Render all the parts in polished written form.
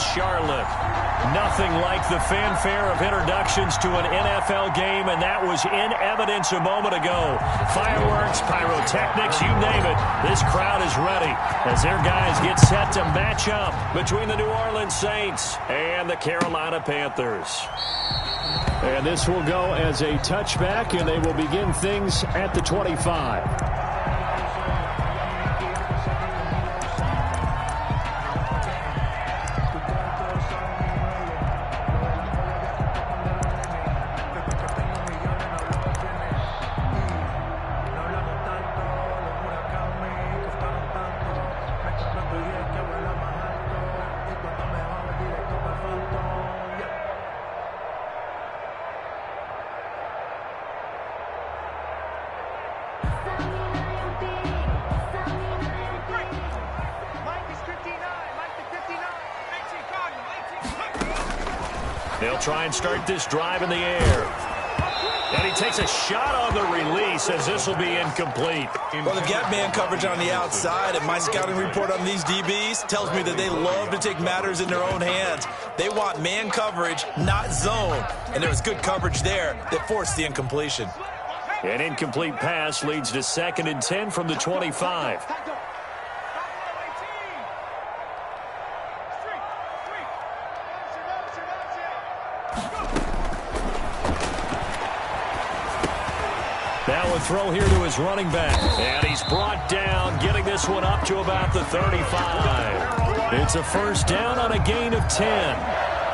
Charlotte. Nothing like the fanfare of introductions to an NFL game, and that was in evidence a moment ago. Fireworks, pyrotechnics, you name it. This crowd is ready as their guys get set to match up between the New Orleans Saints and the Carolina Panthers. And this will go as a touchback, and they will begin things at the 25. They'll try and start this drive in the air. And he takes a shot on the release as this will be incomplete. Well, they've got man coverage on the outside, and my scouting report on these DBs tells me that they love to take matters in their own hands. They want man coverage, not zone. And there was good coverage there that forced the incompletion. An incomplete pass leads to 2nd and 10 from the 25. Now a throw here to his running back. And he's brought down, getting this one up to about the 35. It's a first down on a gain of 10.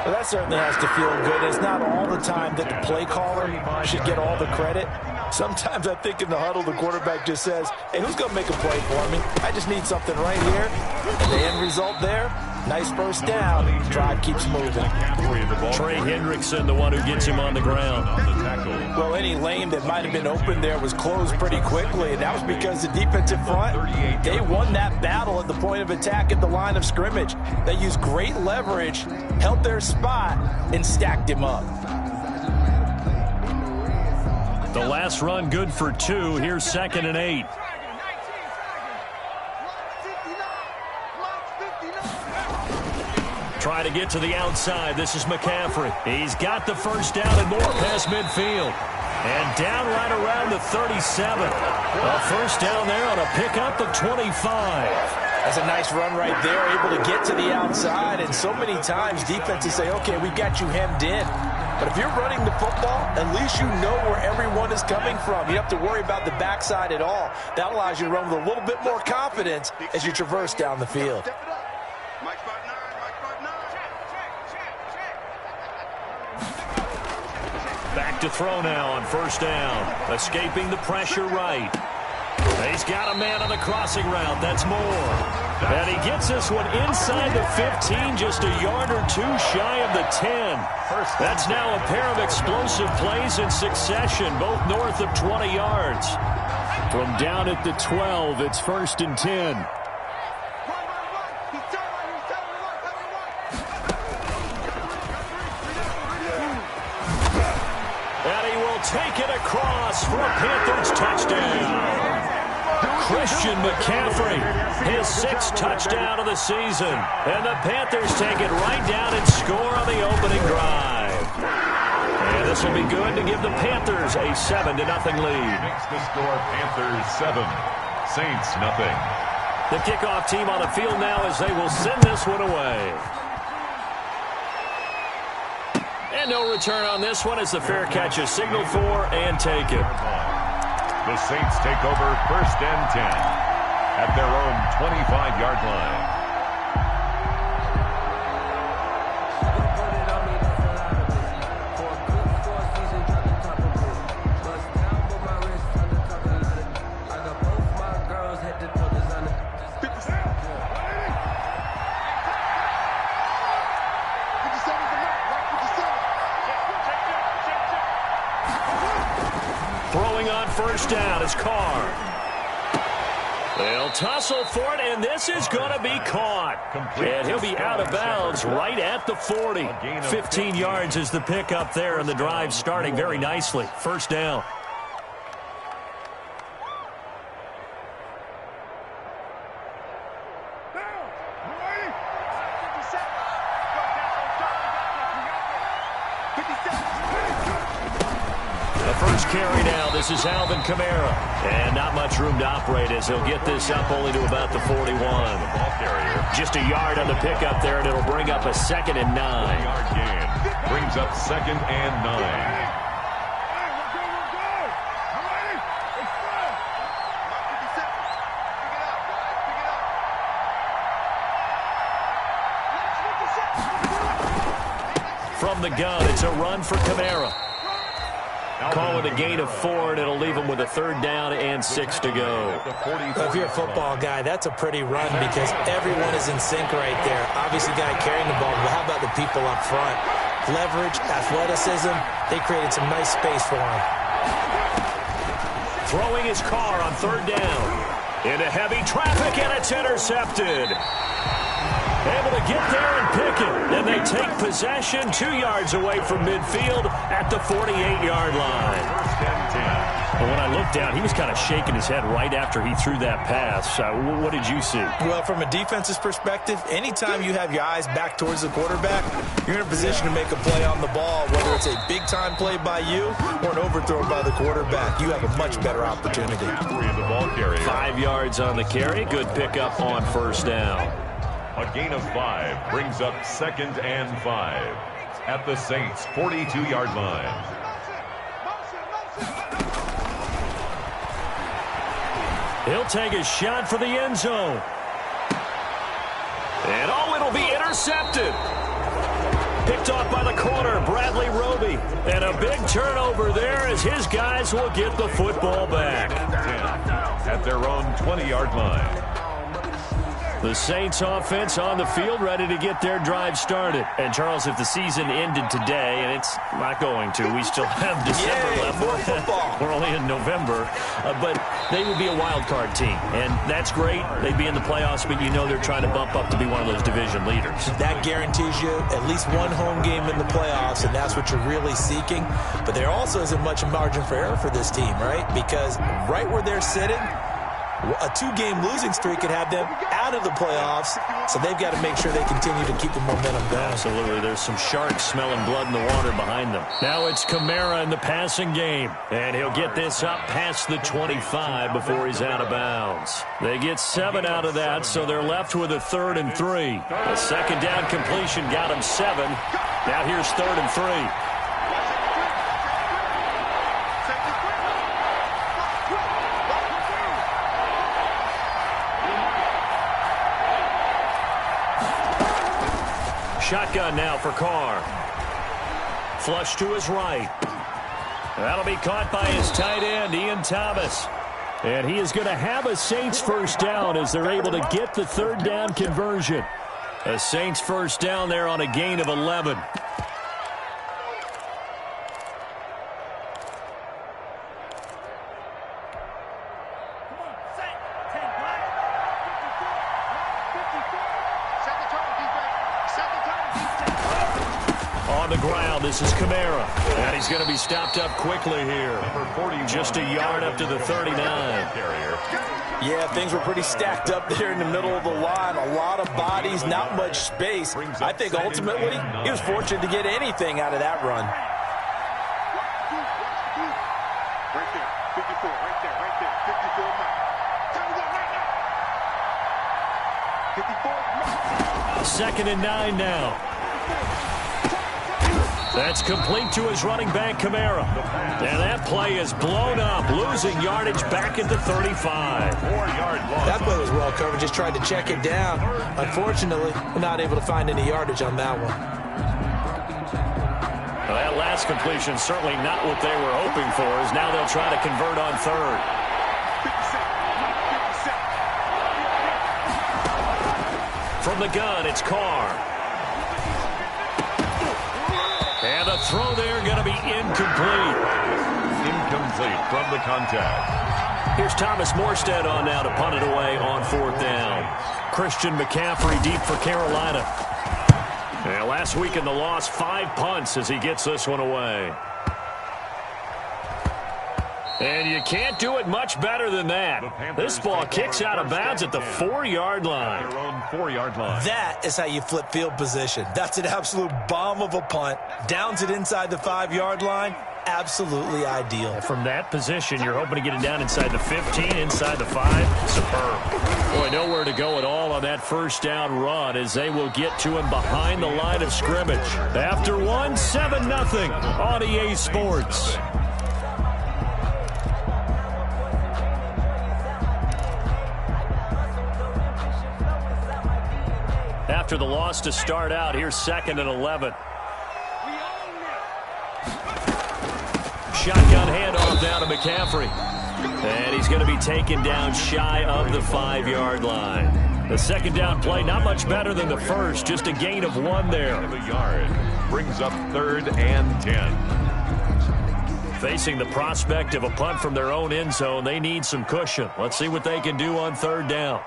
Well, that certainly has to feel good. It's not all the time that the play caller should get all the credit. Sometimes I think in the huddle, the quarterback just says, hey, who's going to make a play for me? I just need something right here. And the end result there, nice first down. Drive keeps moving. Trey Hendrickson, the one who gets him on the ground. Well, any lane that might have been open there was closed pretty quickly, and that was because the defensive front, they won that battle at the point of attack at the line of scrimmage. They used great leverage, held their spot, and stacked him up. The last run good for 2. Here's 2nd and 8. Try to get to the outside. This is McCaffrey. He's got the first down and more past midfield. And down right around the 37. A first down there on a pickup of 25. That's a nice run right there, able to get to the outside. And so many times defenses say, okay, we've got you hemmed in. But if you're running the football, at least you know where everyone is coming from. You don't have to worry about the backside at all. That allows you to run with a little bit more confidence as you traverse down the field. Back to throw now on first down. Escaping the pressure right. He's got a man on the crossing route. That's Moore. And he gets this one inside the 15, just a yard or 2 shy of the 10. That's now a pair of explosive plays in succession, both north of 20 yards. From down at the 12, it's 1st and 10. Take it across for a Panthers touchdown. Christian McCaffrey, his 6th touchdown of the season. And the Panthers take it right down and score on the opening drive. And this will be good to give the Panthers a 7-0 lead. Makes the score Panthers 7, Saints nothing. The kickoff team on the field now as they will send this one away. And no return on this one as the fair catch is signaled for and taken. The Saints take over 1st and 10 at their own 25-yard line. Throwing on first down is Carr. They'll tussle for it, and this is going to be caught. And he'll be out of bounds right at the 40. 15 yards is the pickup there, and the drive starting very nicely. First down. The first carry now. This is Alvin Kamara. And not much room to operate as he'll get this up only to about the 41. Just a yard on the pickup there, and it'll bring up a 2nd and 9. Yard gain. Brings up 2nd and 9. From the gun, it's a run for Kamara. Call it a gain of 4, and it'll leave him with a 3rd down and 6 to go. If you're a football guy, that's a pretty run because everyone is in sync right there. Obviously, the guy carrying the ball, but how about the people up front? Leverage, athleticism, they created some nice space for him. Throwing his car on 3rd down. Into heavy traffic, and it's intercepted. Able to get there and pick it. And they take possession 2 yards away from midfield at the 48-yard line. Well, when I looked down, he was kind of shaking his head right after he threw that pass. What did you see? Well, from a defense's perspective, anytime you have your eyes back towards the quarterback, you're in a position to make a play on the ball, whether it's a big-time play by you or an overthrow by the quarterback. You have a much better opportunity. 5 yards on the carry. Good pickup on 1st down. A gain of 5 brings up 2nd and 5 at the Saints' 42-yard line. He'll take a shot for the end zone. And it'll be intercepted. Picked off by the corner, Bradley Roby. And a big turnover there as his guys will get the football back. 10 at their own 20-yard line. The Saints offense on the field, ready to get their drive started. And, Charles, if the season ended today, and it's not going to, we still have December left. More football. We're only in November. But they would be a wild card team. And that's great. They'd be in the playoffs, but you know they're trying to bump up to be one of those division leaders. That guarantees you at least one home game in the playoffs, and that's what you're really seeking. But there also isn't much margin for error for this team, right? Because right where they're sitting, a 2-game losing streak could have them out of the playoffs, so they've got to make sure they continue to keep the momentum going. Absolutely. There's some sharks smelling blood in the water behind them. Now it's Kamara in the passing game, and he'll get this up past the 25 before he's out of bounds. They get 7 out of that, so they're left with a 3rd and 3. A 2nd down completion got him 7. Now here's 3rd and 3. Shotgun now for Carr. Flush to his right. That'll be caught by his tight end, Ian Thomas. And he is going to have a Saints 1st down as they're able to get the 3rd down conversion. A Saints 1st down there on a gain of 11. On the ground, this is Kamara. And he's going to be stopped up quickly here. Just a yard up to the 39. Yeah, things were pretty stacked up there in the middle of the line. A lot of bodies, not much space. I think ultimately he was fortunate to get anything out of that run. Right there, 54, right there, 54 now. Time to go right now. 54. 2nd and 9 now. That's complete to his running back, Kamara. And that play is blown up, losing yardage back at the 35. 4-yard loss. That play was well covered. Just tried to check it down. Unfortunately, not able to find any yardage on that one. Well, that last completion certainly not what they were hoping for, as now they'll try to convert on 3rd. From the gun, it's Carr. And the throw there going to be incomplete. Incomplete from the contact. Here's Thomas Morstead on now to punt it away on 4th down. Christian McCaffrey deep for Carolina. And last week in the loss, 5 punts as he gets this one away. And you can't do it much better than that. This ball kicks out of bounds at the 4-yard line. Their own 4-yard line. That is how you flip field position. That's an absolute bomb of a punt. Downs it inside the 5-yard line. Absolutely ideal. From that position, you're hoping to get it down inside the 15, inside the 5. Superb. Boy, nowhere to go at all on that first down run as they will get to him behind the line of scrimmage. After one, 7-0 on EA Sports. After the loss to start out, here's 2nd and 11. Shotgun handoff down to McCaffrey. And he's going to be taken down shy of the 5-yard line. The second down play, not much better than the first, just a gain of 1 there. A yard brings up 3rd and 10. Facing the prospect of a punt from their own end zone, they need some cushion. Let's see what they can do on 3rd down.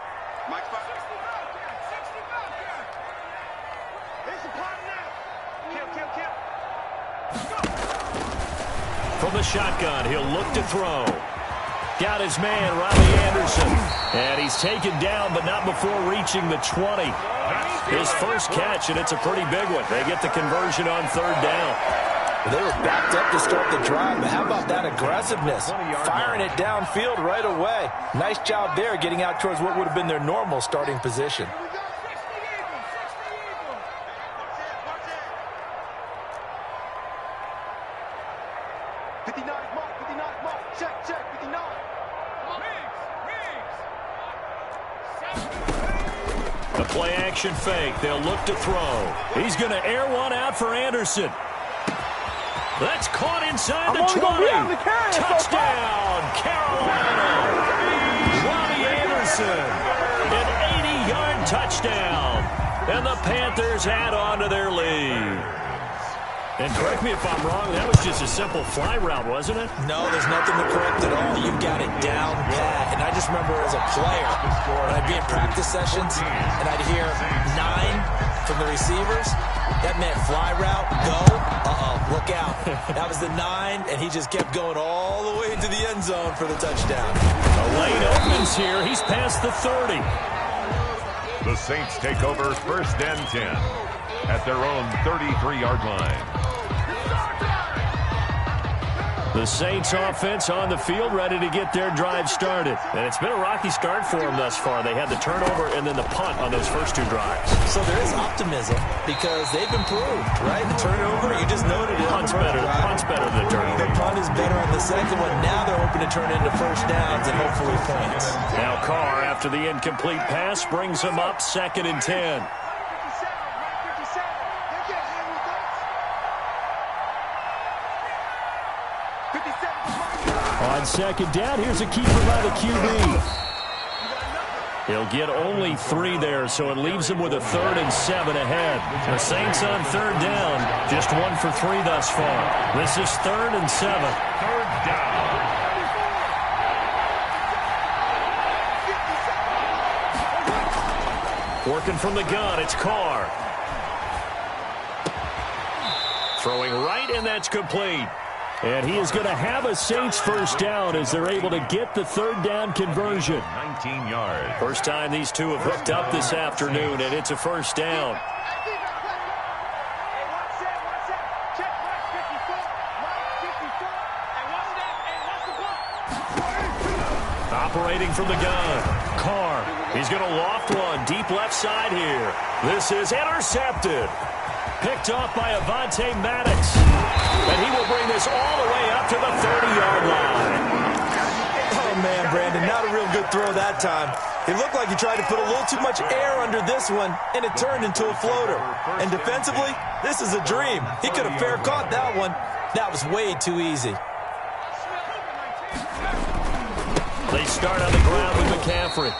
From the shotgun, he'll look to throw. Got his man, Riley Anderson. And he's taken down, but not before reaching the 20. His first catch, and it's a pretty big one. They get the conversion on 3rd down. They were backed up to start the drive, but how about that aggressiveness? Firing it downfield right away. Nice job there, getting out towards what would have been their normal starting position. The play-action fake. They'll look to throw. He's going to air one out for Anderson. That's caught inside the 20. Touchdown, Carolina. Ronnie Anderson. An 80-yard touchdown. And the Panthers add on to their lead. And correct me if I'm wrong, that was just a simple fly route, wasn't it? No, there's nothing to correct at all. You've got it down pat. And I just remember as a player, when I'd be in practice sessions, and I'd hear 9 from the receivers, that meant fly route, go, look out. That was the 9, and he just kept going all the way into the end zone for the touchdown. A lane opens here. He's past the 30. The Saints take over 1st and 10 at their own 33-yard line. The Saints offense on the field, ready to get their drive started. And it's been a rocky start for them thus far. They had the turnover and then the punt on those first 2 drives. So there is optimism because they've improved, right? The turnover, you just noted it. Punt's better than the turnover. The punt is better on the second one. Now they're hoping to turn into first downs and hopefully points. Now Carr, after the incomplete pass, brings him up 2nd and 10. On 2nd down, here's a keeper by the QB. He'll get only 3 there, so it leaves him with a 3rd and 7 ahead. The Saints on 3rd down, just 1 for 3 thus far. This is 3rd and 7. 3rd down. Working from the gun, it's Carr. Throwing right, and that's complete. And he is going to have a Saints first down as they're able to get the 3rd down conversion. 19 yards. First time these two have hooked up this afternoon, and it's a first down. Operating from the gun, Carr. He's going to loft one deep left side here. This is intercepted. Picked off by Avonte Maddox. And he will bring this all the way up to the 30-yard line. Oh, man, Brandon, not a real good throw that time. It looked like he tried to put a little too much air under this one, and it turned into a floater. And defensively, this is a dream. He could have fair caught that one. That was way too easy. They start on the ground with McCaffrey.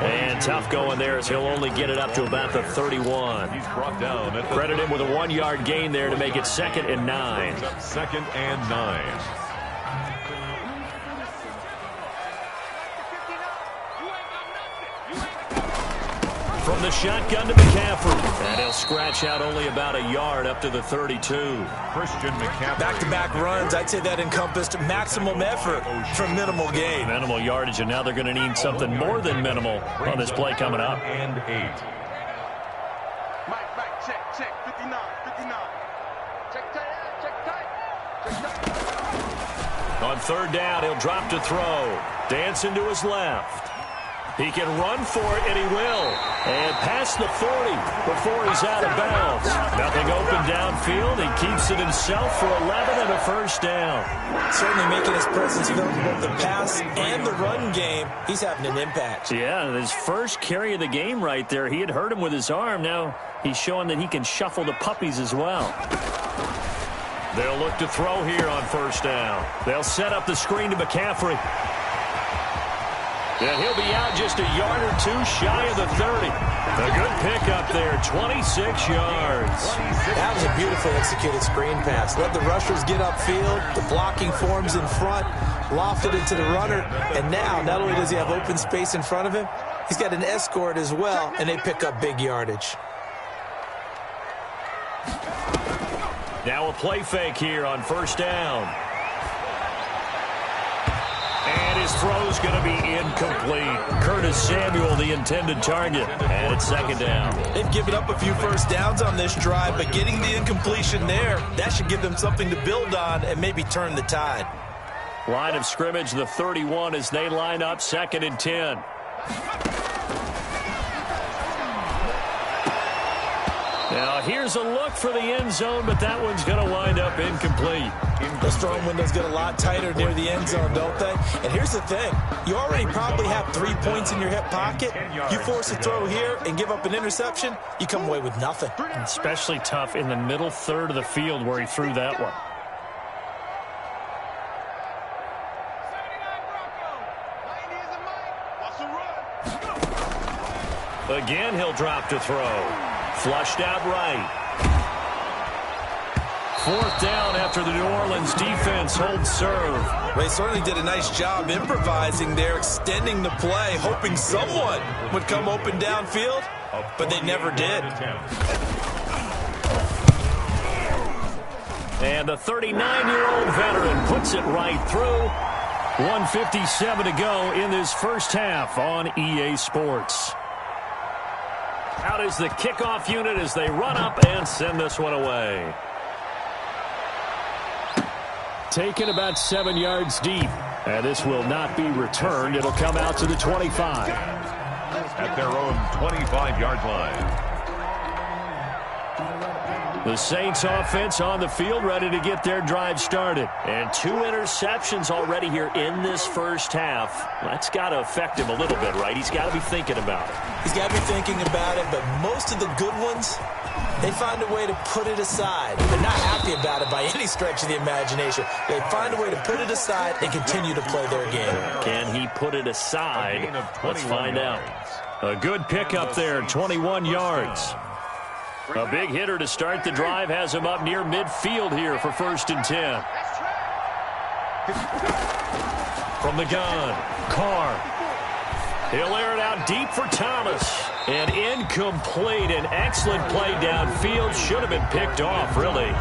And tough going there as he'll only get it up to about the 31. He's brought down. Credit him with a 1-yard gain there to make it 2nd and 9. 2nd and 9. From the shotgun to McCaffrey. And he'll scratch out only about a yard up to the 32. Christian McCaffrey. Back-to-back runs, I'd say that encompassed maximum effort for minimal gain. Minimal yardage, and now they're going to need something more than minimal on this play coming up. And 8. Mike, check, 59. Check tight. On third down, he'll drop to throw. Dancing to his left. He can run for it, and he will. And past the 40 before he's out of bounds. Nothing open downfield. He keeps it himself for 11 and a first down. Certainly making his presence felt in both the pass and the run game. He's having an impact. Yeah, his first carry of the game right there. He had hurt him with his arm. Now he's showing that he can shuffle the puppies as well. They'll look to throw here on first down. They'll set up the screen to McCaffrey. And he'll be out just a yard or two shy of the 30. A good pickup there, 26 yards. That was a beautifully executed screen pass. Let the rushers get upfield. The blocking forms in front. Lofted it to the runner. And now, not only does he have open space in front of him, he's got an escort as well, and they pick up big yardage. Now a play fake here on first down. And his throw's going to be incomplete. Curtis Samuel, the intended target. And it's second down. They've given up a few first downs on this drive, but getting the incompletion there, that should give them something to build on and maybe turn the tide. Line of scrimmage, the 31 as they line up, 2nd and 10. Now, here's a look for the end zone, but that one's going to wind up incomplete. Those throwing windows get a lot tighter near the end zone, don't they? And here's the thing. You already probably have 3 points in your hip pocket. You force a throw here and give up an interception, you come away with nothing. Especially tough in the middle third of the field where he threw that one. Again, he'll drop to throw. Flushed out right. 4th down after the New Orleans defense holds serve. They certainly did a nice job improvising there, extending the play, hoping someone would come open downfield, but they never did. And the 39-year-old veteran puts it right through. 1:57 to go in this first half on EA Sports. Out is the kickoff unit as they run up and send this one away. Taken about 7 yards deep. And this will not be returned. It'll come out to the 25. At their own 25-yard line. The Saints offense on the field ready to get their drive started. And 2 interceptions already here in this first half. That's got to affect him a little bit, right? He's got to be thinking about it. He's got to be thinking about it, but most of the good ones, they find a way to put it aside. They're not happy about it by any stretch of the imagination. They find a way to put it aside and continue to play their game. Can he put it aside? Let's find out. A good pickup there, 21 yards. A big hitter to start the drive has him up near midfield here for 1st and 10. From the gun, Carr. He'll air it out deep for Thomas. And incomplete. An excellent play downfield. Should have been picked off, really.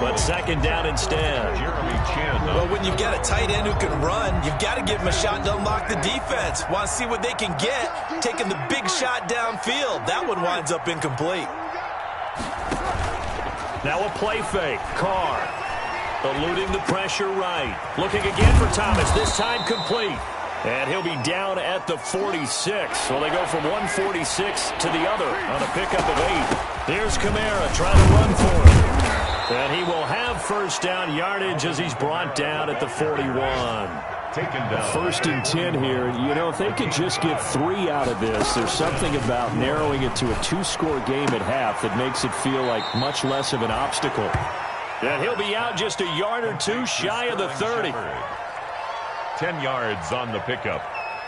But 2nd down instead. Well, when you've got a tight end who can run, you've got to give him a shot to unlock the defense. Want to see what they can get, taking the big shot downfield. That one winds up incomplete. Now a play fake. Carr eluding the pressure right. Looking again for Thomas. This time complete. And he'll be down at the 46. So they go from 146 to the other on a pickup of 8. Here's Kamara trying to run for him. And he will have first down yardage as he's brought down at the 41. Taken down. 1st and 10 here. You know, if they could just get 3 out of this, there's something about narrowing it to a 2-score game at half that makes it feel like much less of an obstacle. And he'll be out just a yard or 2 shy of the 30. 10 yards on the pickup.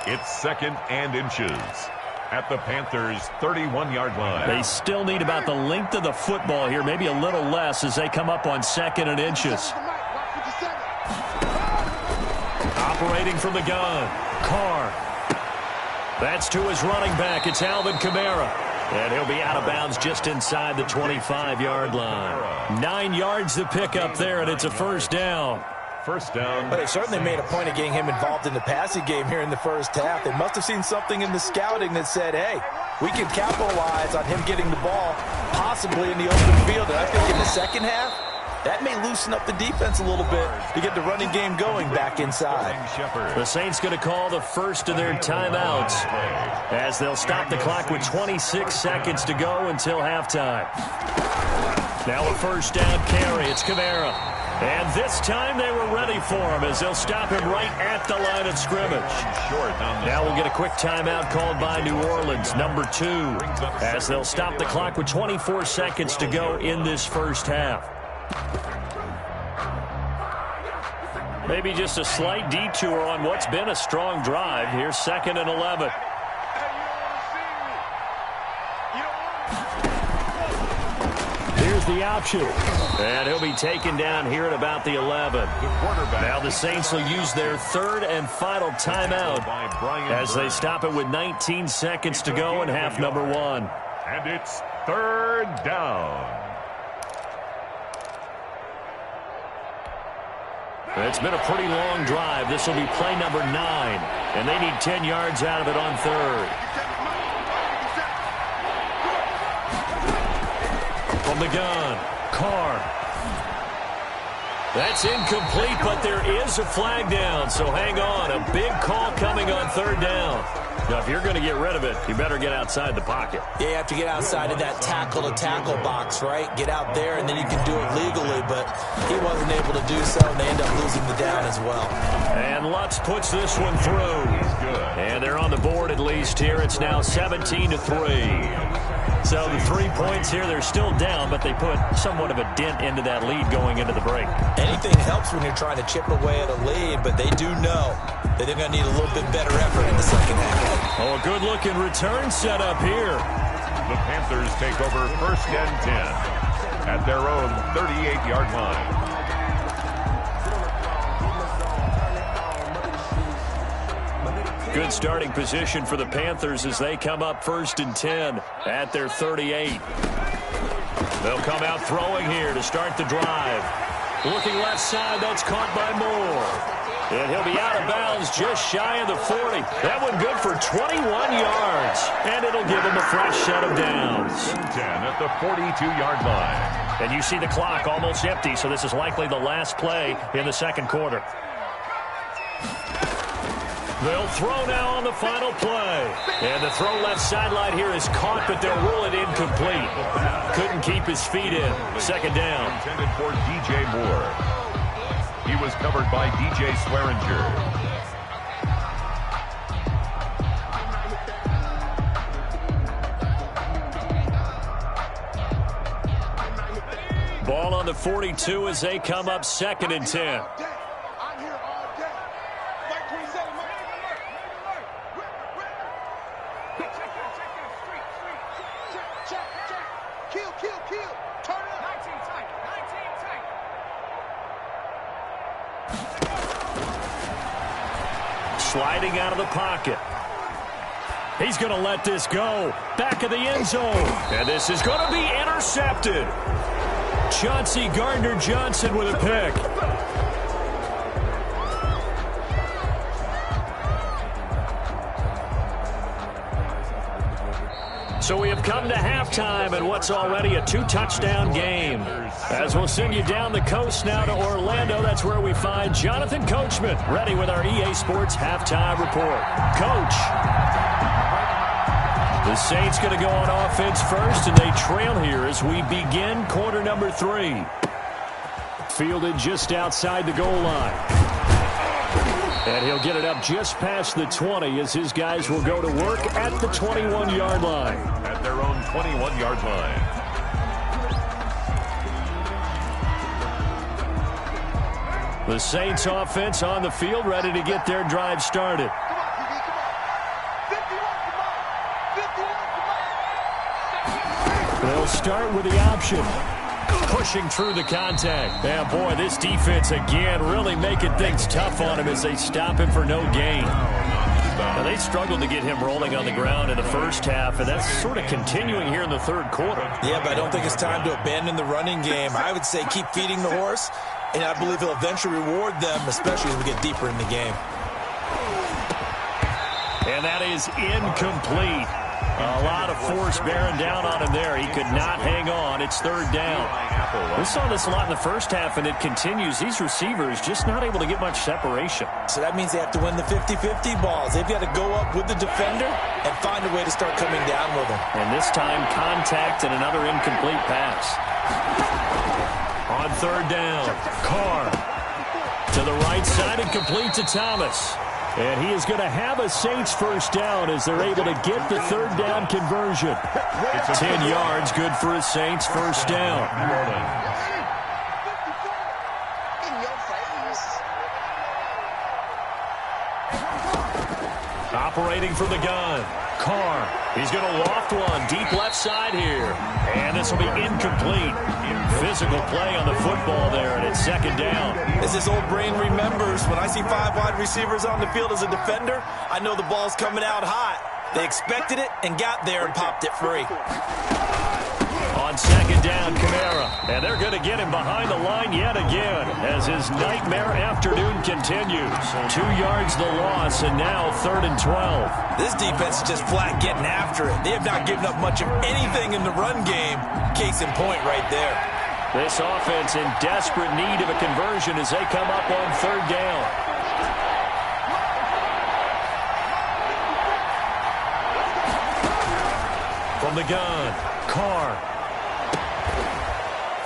It's 2nd and inches at the Panthers' 31-yard line. They still need about the length of the football here, maybe a little less as they come up on 2nd and inches. Operating from the gun, Carr. That's to his running back. It's Alvin Kamara. And he'll be out of bounds just inside the 25-yard line. 9 yards to pick up there, and it's a first down. First down. But they certainly made a point of getting him involved in the passing game here in the first half. They must have seen something in the scouting that said, hey, we can capitalize on him getting the ball possibly in the open field. And I think in the second half, that may loosen up the defense a little bit to get the running game going back inside. The Saints going to call the first of their timeouts as they'll stop the clock with 26 seconds to go until halftime. Now a first down carry. It's Kamara. And this time they were ready for him as they'll stop him right at the line of scrimmage. Now we'll get a quick timeout called by New Orleans, number 2, as they'll stop the clock with 24 seconds to go in this first half. Maybe just a slight detour on what's been a strong drive. Here's 2nd and 11. Here's the option. And he'll be taken down here at about the 11. Now the Saints will use their third and final timeout as they stop it with 19 seconds to go in half number 1. And it's third down. It's been a pretty long drive. This will be play number 9, and they need 10 yards out of it on third. From the gun, Carr. That's incomplete, but there is a flag down, so hang on. A big call coming on third down. Now, if you're going to get rid of it, you better get outside the pocket. Yeah, you have to get outside of that tackle-to-tackle box, right? Get out there, and then you can do it legally, but he wasn't able to do so, and they end up losing the down as well. And Lutz puts this one through. And they're on the board at least here. It's now 17-3. So the 3 points here, they're still down, but they put somewhat of a dent into that lead going into the break. Anything helps when you're trying to chip away at a lead, but they do know that they're going to need a little bit better effort in the second half. Oh, a good-looking return set up here. The Panthers take over 1st and 10 at their own 38-yard line. Good starting position for the Panthers as they come up 1st and 10 at their 38. They'll come out throwing here to start the drive. Looking left side, that's caught by Moore. And he'll be out of bounds just shy of the 40. That one good for 21 yards. And it'll give him a fresh set of downs. 10 at the 42-yard line. And you see the clock almost empty, so this is likely the last play in the second quarter. They'll throw now on the final play. And the throw left sideline here is caught, but they'll rule it incomplete. Couldn't keep his feet in. Second down. Intended for DJ Moore. He was covered by DJ Swearinger. Ball on the 42 as they come up 2nd and 10. Sliding out of the pocket. He's going to let this go. Back of the end zone. And this is going to be intercepted. Chauncey Gardner-Johnson with a pick. So we have come to halftime in what's already a 2-touchdown game. As we'll send you down the coast now to Orlando, that's where we find Jonathan Coachman ready with our EA Sports halftime report. Coach. The Saints going to go on offense first, and they trail here as we begin quarter number 3. Fielded just outside the goal line. And he'll get it up just past the 20 as his guys will go to work at the 21-yard line. At their own 21-yard line. The Saints offense on the field ready to get their drive started. They'll start with the option. Pushing through the contact. Yeah, boy, this defense again really making things tough on him as they stop him for no gain. down. Now, they struggled to get him rolling on the ground in the first half, and that's sort of continuing here in the third quarter. Yeah, but I don't think it's time to abandon the running game. I would say keep feeding the horse, and I believe he'll eventually reward them, especially as we get deeper in the game. And that is incomplete. A lot of force bearing down on him there. He could not hang on. It's third down. We saw this a lot in the first half, and it continues. These receivers just not able to get much separation. So that means they have to win the 50-50 balls. They've got to go up with the defender and find a way to start coming down with him. And this time, contact and another incomplete pass. On third down, Carr to the right side and complete to Thomas. And he is going to have a Saints first down as they're able to get the third down conversion. 10 yards, good for a Saints first down. Operating from the gun, Carr. He's going to loft one deep left side here. And this will be incomplete. Physical play on the football there, and it's second down. As this old brain remembers, when I see 5 wide receivers on the field as a defender, I know the ball's coming out hot. They expected it and got there and popped it free. On second down, Kamara. And they're going to get him behind the line yet again as his nightmare afternoon continues. 2 yards the loss, and now third and 12. This defense is just flat getting after it. They have not given up much of anything in the run game. Case in point right there. This offense in desperate need of a conversion as they come up on third down. From the gun, Carr.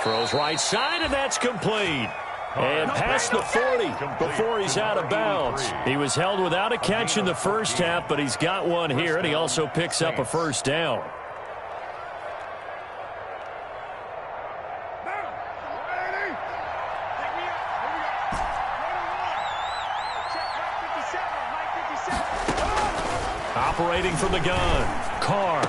Throws right side, and that's complete. And past the 40 before he's out of bounds. He was held without a catch in the first half, but he's got one here, and he also picks up a first down. Operating from the gun, Carr.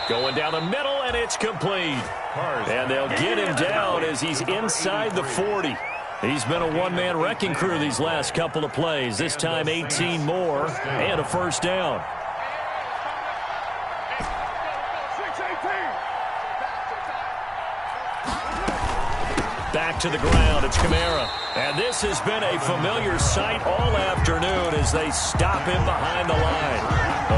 Going down the middle, and it's complete. And they'll get him down as he's inside the 40. He's been a one-man wrecking crew these last couple of plays. This time 18 more and a first down. Back to the ground, it's Kamara. And this has been a familiar sight all afternoon as they stop him behind the line.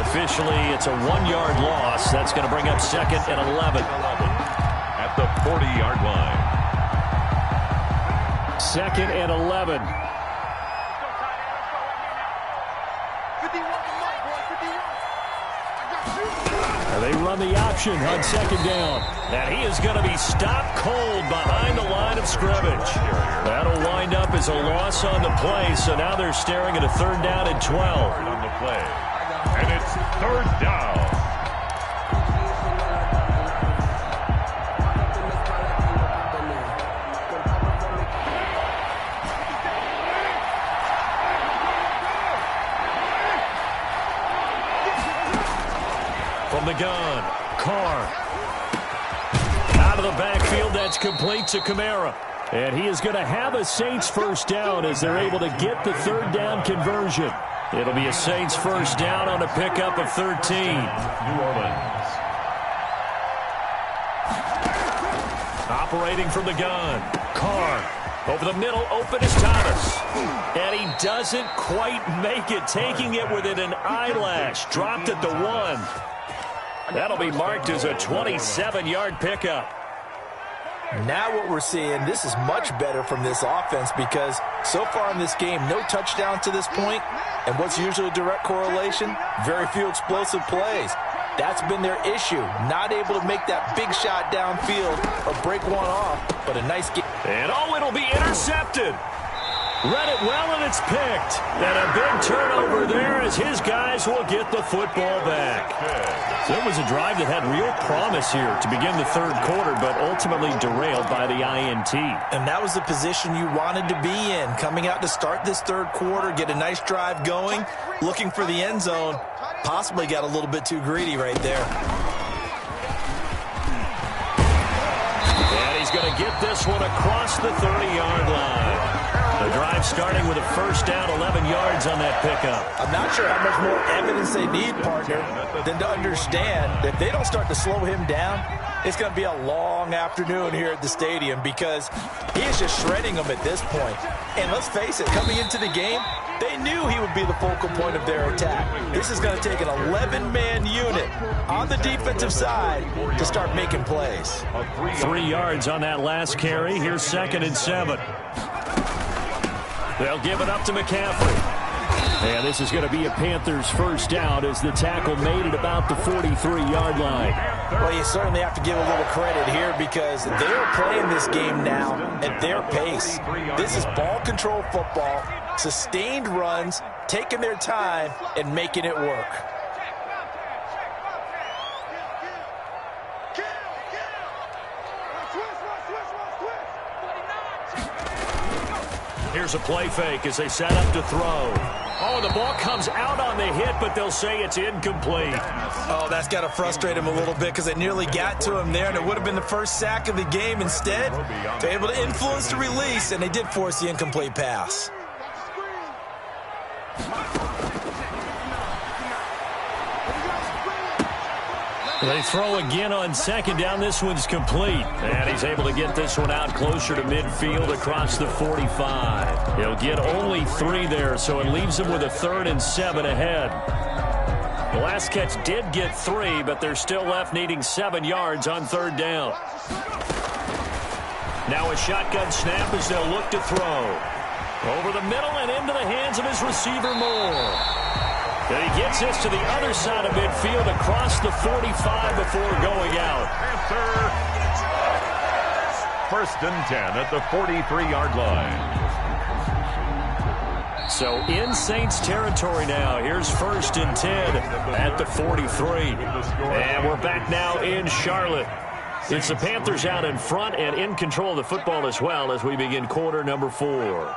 Officially, it's a 1-yard loss. That's going to bring up second and 11. At the 40-yard line. Second and 11. And they run the option on second down. And he is going to be stopped cold behind the line of scrimmage. That'll wind up as a loss on the play, so now they're staring at a third down and 12. On the play. And it's third down. From the gun, Carr. Out of the backfield, that's complete to Kamara. And he is going to have a Saints first down as they're able to get the third down conversion. It'll be a Saints first down on a pickup of 13. New Orleans. Operating from the gun, Carr. Over the middle, open is Thomas. And he doesn't quite make it, taking it within an eyelash. Dropped at the 1. That'll be marked as a 27-yard pickup. Now what we're seeing, this is much better from this offense because so far in this game, no touchdown to this point. And what's usually a direct correlation? Very few explosive plays. That's been their issue. Not able to make that big shot downfield or break one off, but a nice game. And it'll be intercepted. Read it well, and it's picked. And a big turnover there as his guys will get the football back. So it was a drive that had real promise here to begin the third quarter, but ultimately derailed by the INT. And that was the position you wanted to be in, coming out to start this third quarter, get a nice drive going, looking for the end zone. Possibly got a little bit too greedy right there. And he's going to get this one across the 30-yard line. The drive starting with a first down, 11 yards on that pickup. I'm not sure how much more evidence they need, partner, than to understand that if they don't start to slow him down, it's going to be a long afternoon here at the stadium because he is just shredding them at this point. And let's face it, coming into the game, they knew he would be the focal point of their attack. This is going to take an 11-man unit on the defensive side to start making plays. 3 yards on that last carry. Here's 2nd and 7. They'll give it up to McCaffrey. And this is going to be a Panthers first down as the tackle made it about the 43-yard line. Well, you certainly have to give a little credit here because they're playing this game now at their pace. This is ball control football, sustained runs, taking their time, and making it work. Here's a play fake as they set up to throw. Oh, the ball comes out on the hit, but they'll say it's incomplete. Oh, that's got to frustrate him a little bit because they nearly got to him there, and it would have been the first sack of the game. Instead, they're able to influence the release, and they did force the incomplete pass. They throw again on 2nd down. This one's complete. And he's able to get this one out closer to midfield across the 45. He'll get only 3 there, so it leaves him with a 3rd and 7 ahead. The last catch did get 3, but they're still left needing 7 yards on 3rd down. Now a shotgun snap as they'll look to throw. Over the middle and into the hands of his receiver, Moore. And he gets this to the other side of midfield across the 45 before going out. Panther. 1st and 10 at the 43-yard line. So in Saints territory now. Here's 1st and 10 at the 43. And we're back now in Charlotte. It's the Panthers out in front and in control of the football as well as we begin quarter number 4.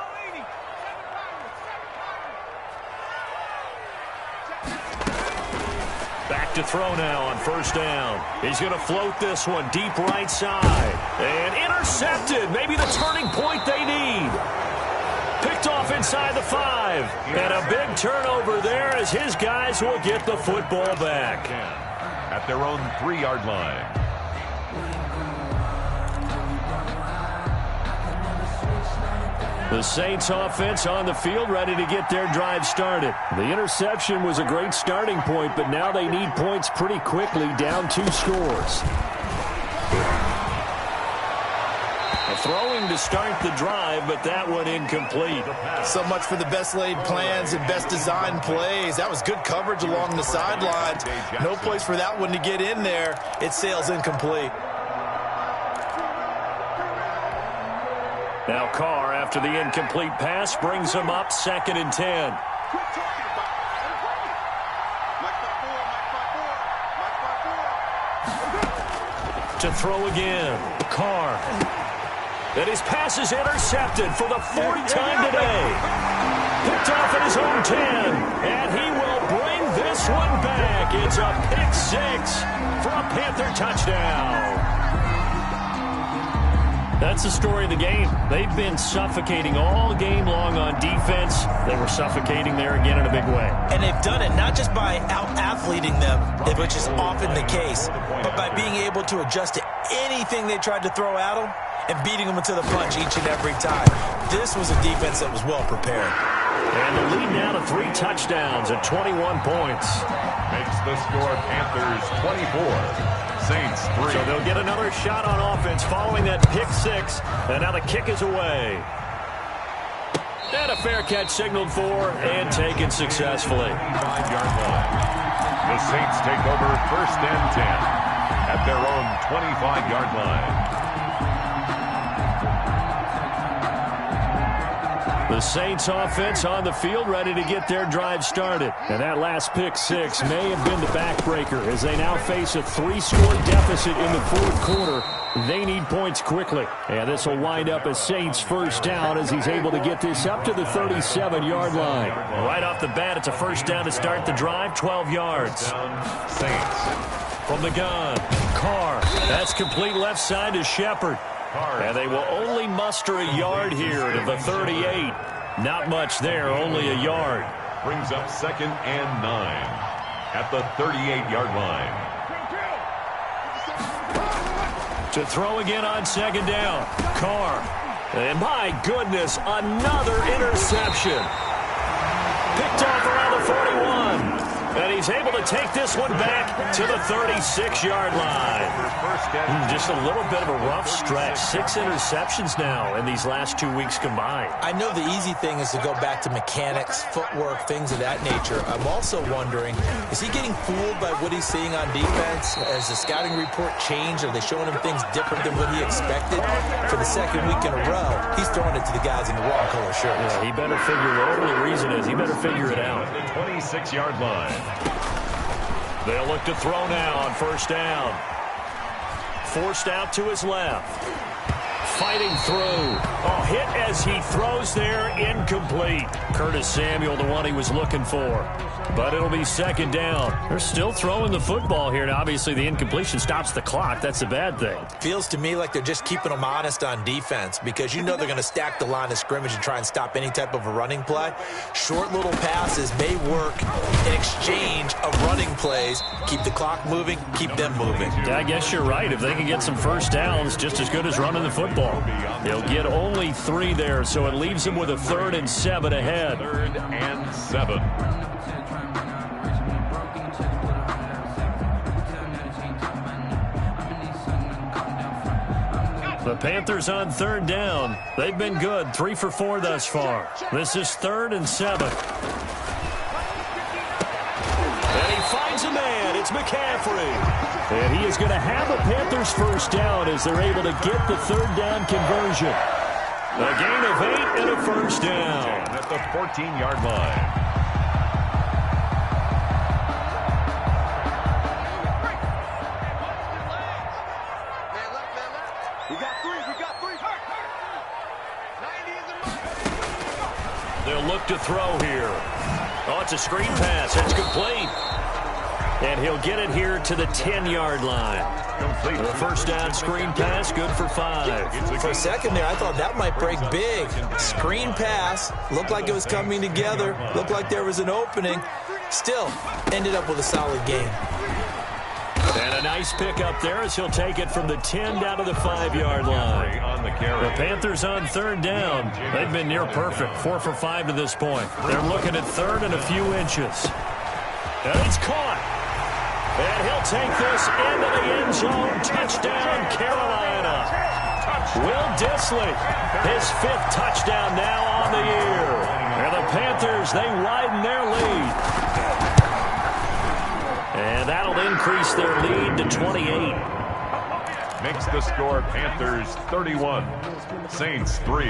Back to throw now on 1st down. He's going to float this one deep right side. And intercepted. Maybe the turning point they need. Picked off inside the 5. And a big turnover there as his guys will get the football back. At their own 3-yard line. The Saints offense on the field ready to get their drive started. The interception was a great starting point, but now they need points pretty quickly, down 2 scores. A throwing to start the drive, but that one incomplete. So much for the best laid plans and best designed plays. That was good coverage along the sidelines. No place for that one to get in there. It sails incomplete. Now Carr, after the incomplete pass, brings him up 2nd and 10. To throw again. Carr. And his pass is intercepted for the 4th time today. Picked off at his own 10. And he will bring this one back. It's a pick 6 for a Panther touchdown. That's the story of the game. They've been suffocating all game long on defense. They were suffocating there again in a big way. And they've done it not just by out-athleting them, which is often the case, but by being able to adjust to anything they tried to throw at them and beating them into the punch each and every time. This was a defense that was well prepared. And the lead now to 3 touchdowns at 21 points. Makes the score Panthers 24. Saints 3. So they'll get another shot on offense following that pick 6. And now the kick is away. And a fair catch signaled for and taken successfully. 5-yard line. The Saints take over 1st and 10 at their own 25-yard line. The Saints offense on the field ready to get their drive started. And that last pick 6 may have been the backbreaker as they now face a 3-score deficit in the 4th quarter. They need points quickly. And this will wind up a Saints first down as he's able to get this up to the 37-yard line. Right off the bat, it's a first down to start the drive, 12 yards. Saints. From the gun, Carr. That's complete left side to Shepard. And they will only muster a yard here to the 38. Not much there, only a yard. Brings up 2nd and 9 at the 38-yard line. To throw again on 2nd down. Carr. And my goodness, another interception. Picked off around the 41. And he's able to take this one back to the 36-yard line. Just a little bit of a rough stretch. 6 interceptions now in these last 2 weeks combined. I know the easy thing is to go back to mechanics, footwork, things of that nature. I'm also wondering, is he getting fooled by what he's seeing on defense? Has the scouting report changed? Are they showing him things different than what he expected? For the 2nd week in a row, he's throwing it to the guys in the wrong color shirts. Yeah, he better figure whatever the reason is. He better figure it out. The 26-yard line. They'll look to throw now on 1st down. Forced out to his left. Fighting through. Oh, hit as he throws there, incomplete. Curtis Samuel, the one he was looking for. But it'll be 2nd down. They're still throwing the football here. Now, obviously, the incompletion stops the clock. That's a bad thing. Feels to me like they're just keeping them honest on defense because you know they're going to stack the line of scrimmage and try and stop any type of a running play. Short little passes may work in exchange of running plays. Keep the clock moving, keep them moving. Yeah, I guess you're right. If they can get some 1st downs, just as good as running the football. They'll get only 3 there, so it leaves them with a 3rd and 7 ahead. 3rd and 7. The Panthers on 3rd down. They've been good, 3 for 4 thus far. This is 3rd and 7. And he finds a man. It's McCaffrey. And he is going to have the Panthers 1st down as they're able to get the 3rd down conversion. A gain of 8 and a 1st down. At the 14-yard line. They'll look to throw here. Oh, it's a screen pass. It's complete. And he'll get it here to the 10-yard line. Complete. The 1st down screen pass, good for 5. For a second there, I thought that might break big. Screen pass. Looked like it was coming together. Looked like there was an opening. Still, ended up with a solid game. And a nice pickup there as he'll take it from the 10 down to the 5-yard line. On the carry. The Panthers on 3rd down. They've been near perfect, 4 for 5 to this point. They're looking at 3rd and a few inches. And it's caught. And he'll take this into the end zone. Touchdown, Carolina. Will Dissly, his 5th touchdown now on the year. And the Panthers, they widen their lead. And that'll increase their lead to 28. Makes the score Panthers 31, Saints 3.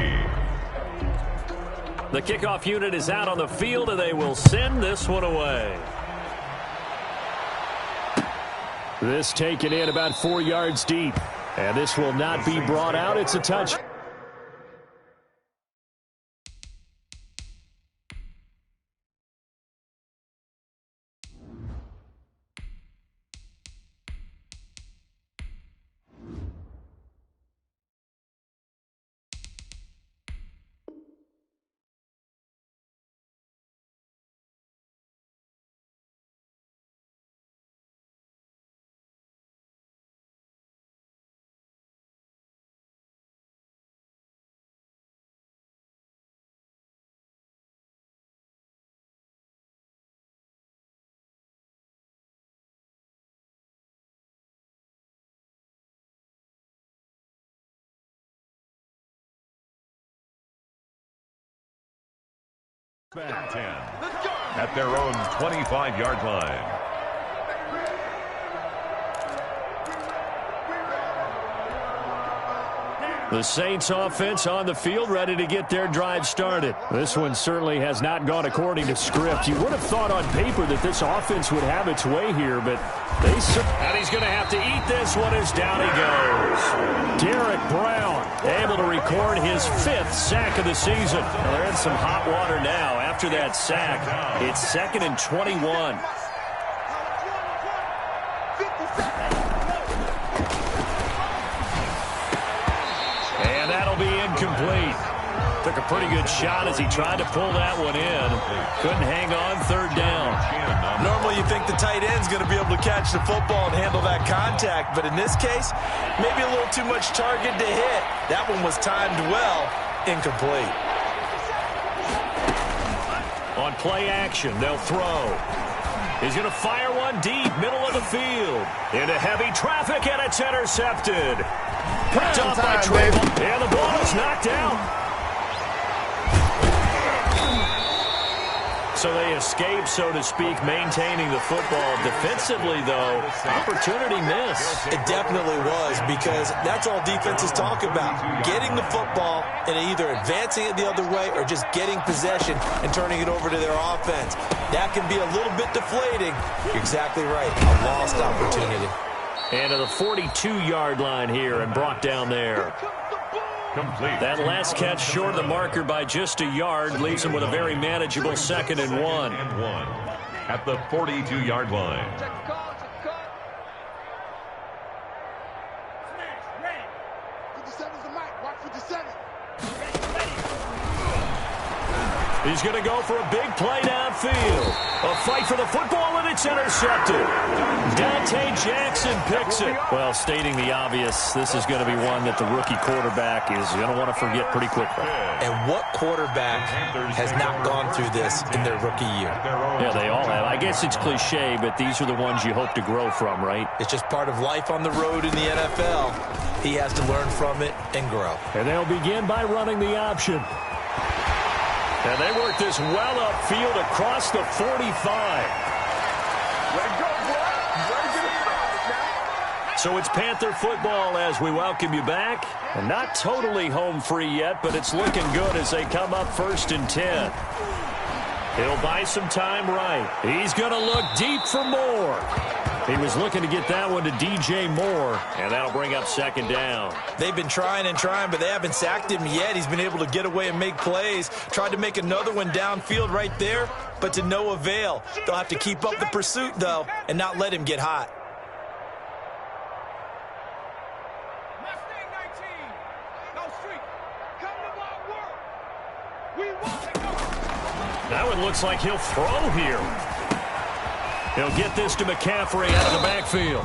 The kickoff unit is out on the field, and they will send this one away. This taken in about 4 yards deep. And this will not be brought out. It's a touch. Back 10 at their own 25-yard line. The Saints offense on the field, ready to get their drive started. This one certainly has not gone according to script. You would have thought on paper that this offense would have its way here, but they... And he's going to have to eat this one as down he goes. Derek Brown able to record his 5th sack of the season. Well, they're in some hot water now. After that sack, it's 2nd and 21. be incomplete. Took a pretty good shot as he tried to pull that one in. Couldn't hang on, third down. Normally you think the tight end's going to be able to catch the football and handle that contact, but in this case, maybe a little too much target to hit. That one was timed well, incomplete. On play action, they'll throw. He's going to fire one deep, middle of the field. Into heavy traffic, and it's intercepted. Picked off by Trayvon. And the ball is knocked out. So they escape, so to speak, maintaining the football. Defensively, though, opportunity missed. It definitely was, because that's all defenses talk about. Getting the football and either advancing it the other way or just getting possession and turning it over to their offense. That can be a little bit deflating. You're exactly right. A lost opportunity. And to the 42-yard line here and brought down there. Complete. That last catch short of the marker by just a yard leaves him with a very manageable 2nd and 1. At the 42-yard line. He's going to go for a big play downfield. A fight for the football, and it's intercepted. Dante Jackson picks it. Well, stating the obvious, this is going to be one that the rookie quarterback is going to want to forget pretty quickly. And what quarterback has not gone through this in their rookie year? Yeah, they all have. I guess it's cliche, but these are the ones you hope to grow from, right? It's just part of life on the road in the NFL. He has to learn from it and grow. And they'll begin by running the option. And they work this well upfield across the 45. So it's Panther football as we welcome you back. And not totally home free yet, but it's looking good as they come up 1st and 10. He'll buy some time right. He's going to look deep for more. He was looking to get that one to DJ Moore, and that'll bring up 2nd down. They've been trying and trying, but they haven't sacked him yet. He's been able to get away and make plays. Tried to make another one downfield right there, but to no avail. They'll have to keep up the pursuit, though, and not let him get hot. That one looks like he'll throw here. He'll get this to McCaffrey out of the backfield.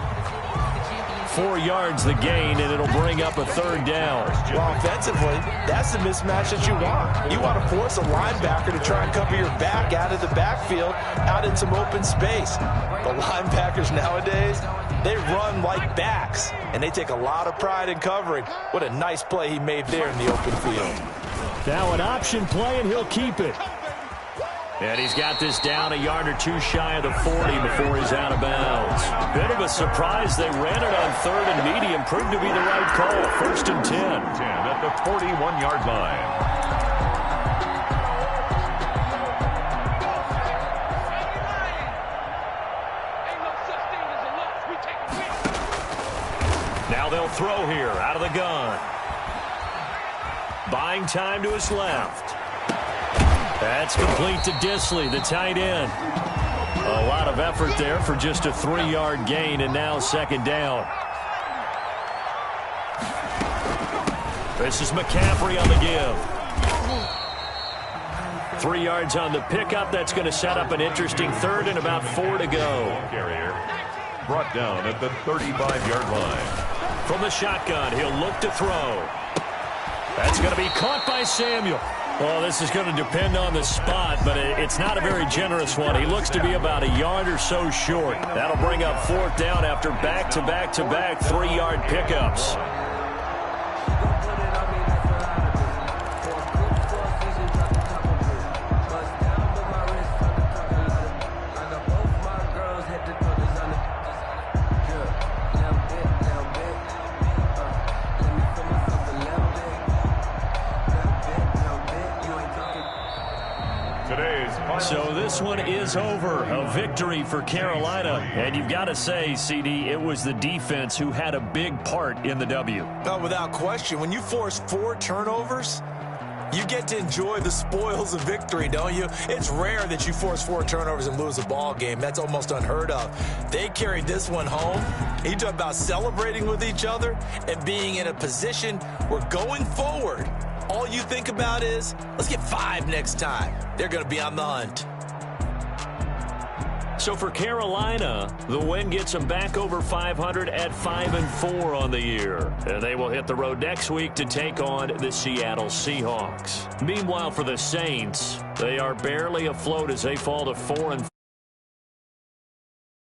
4 yards the gain, and it'll bring up a 3rd down. Well, offensively, that's the mismatch that you want. You want to force a linebacker to try and cover your back out of the backfield, out in some open space. But linebackers nowadays, they run like backs, and they take a lot of pride in covering. What a nice play he made there in the open field. Now an option play, and he'll keep it. And he's got this down a yard or two shy of the 40 before he's out of bounds. Bit of a surprise. They ran it on 3rd and medium. Proved to be the right call. 1st and 10. 10 at the 41-yard line. Now they'll throw here out of the gun. Buying time to his left. That's complete to Disley, the tight end. A lot of effort there for just a 3-yard gain, and now 2nd down. This is McCaffrey on the give. 3 yards on the pickup. That's going to set up an interesting 3rd and about 4 to go. Carrier brought down at the 35-yard line. From the shotgun, he'll look to throw. That's going to be caught by Samuel. Well, this is going to depend on the spot, but it's not a very generous one. He looks to be about a yard or so short. That'll bring up 4th down after back-to-back-to-back 3-yard pickups. So this one is over. A victory for Carolina. And you've got to say, CD, it was the defense who had a big part in the W. No, without question. When you force 4 turnovers, You get to enjoy the spoils of victory, don't you? It's rare that you force 4 turnovers and lose a ball game. That's almost unheard of. They carried this one home. You talk about celebrating with each other and being in a position where going forward, all you think about is, let's get 5 next time. They're going to be on the hunt. So for Carolina, the win gets them back over 500 at 5-4 on the year. And they will hit the road next week to take on the Seattle Seahawks. Meanwhile, for the Saints, they are barely afloat as they fall to 4-4.